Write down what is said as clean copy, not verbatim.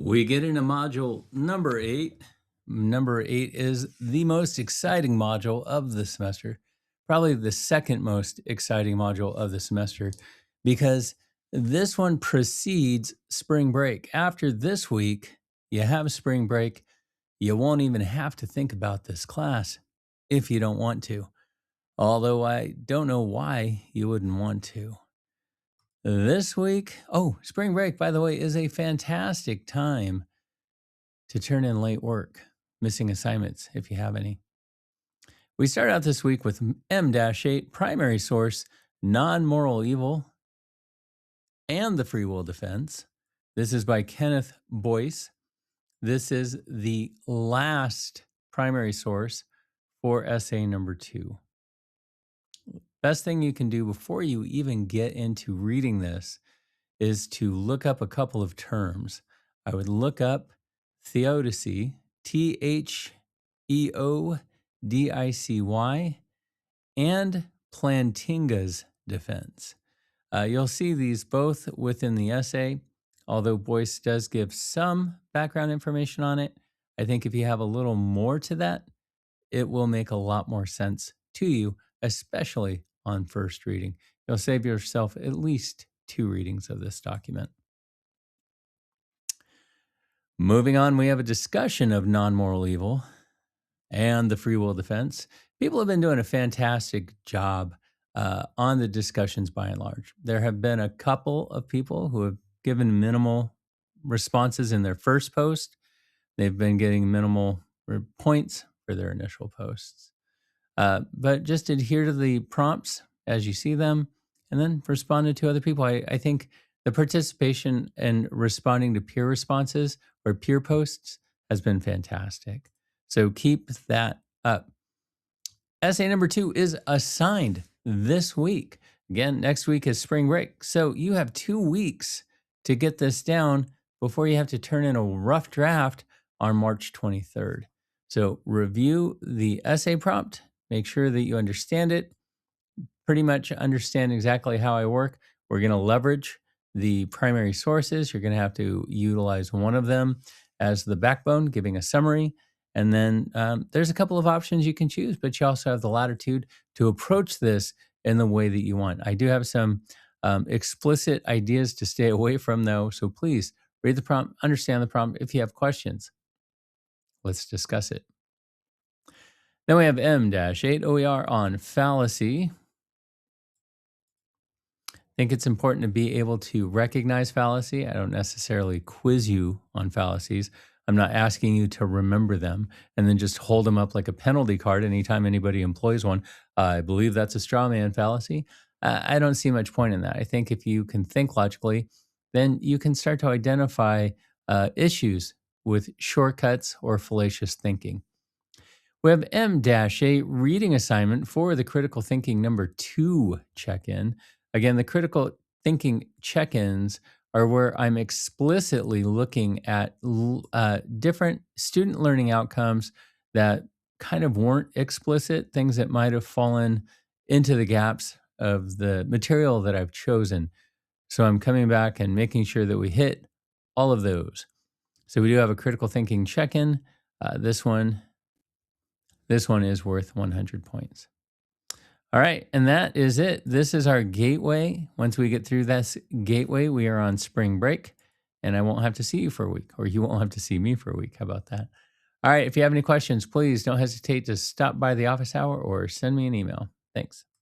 We get into module number 8. Number 8 is the most exciting module of the semester, probably the second most exciting module of the semester, because this one precedes spring break. After this week, you have spring break. You won't even have to think about this class if you don't want to, although I don't know why you wouldn't want to. This week, spring break, by the way, is a fantastic time to turn in late work, missing assignments if you have any. We start out this week with M-8, primary source, non-moral evil, and the free will defense. This is by Kenneth Boyce. This is the last primary source for essay number 2. Best thing you can do before you even get into reading this is to look up a couple of terms. I would look up theodicy, Theodicy, and Plantinga's defense. You'll see these both within the essay, although Boyce does give some background information on it. I think if you have a little more to that, it will make a lot more sense to you, especially on first reading. You'll save yourself at least 2 readings of this document. Moving on, we have a discussion of non-moral evil and the free will defense. People have been doing a fantastic job on the discussions by and large. There have been a couple of people who have given minimal responses in their first post. They've been getting minimal points for their initial posts. But just adhere to the prompts as you see them, and then respond to other people. I think the participation and responding to peer responses or peer posts has been fantastic. So keep that up. Essay number 2 is assigned this week. Again, next week is spring break. So you have 2 weeks to get this down before you have to turn in a rough draft on March 23rd. So review the essay prompt, make sure that you understand it, pretty much understand exactly how I work. We're going to leverage the primary sources. You're going to have to utilize one of them as the backbone, giving a summary. And then there's a couple of options you can choose, but you also have the latitude to approach this in the way that you want. I do have some explicit ideas to stay away from, though. So please read the prompt, understand the prompt. If you have questions, let's discuss it. Then we have M-8 OER on fallacy. I think it's important to be able to recognize fallacy. I don't necessarily quiz you on fallacies. I'm not asking you to remember them and then just hold them up like a penalty card anytime anybody employs one. I believe that's a straw man fallacy. I don't see much point in that. I think if you can think logically, then you can start to identify issues with shortcuts or fallacious thinking. We have M-8 reading assignment for the critical thinking number 2 check-in. Again, the critical thinking check-ins are where I'm explicitly looking at different student learning outcomes that kind of weren't explicit, things that might have fallen into the gaps of the material that I've chosen. So I'm coming back and making sure that we hit all of those. So we do have a critical thinking check-in. This one is worth 100 points. All right, and that is it. This is our gateway. Once we get through this gateway, we are on spring break, and I won't have to see you for a week, or you won't have to see me for a week. How about that? All right, if you have any questions, please don't hesitate to stop by the office hour or send me an email. Thanks.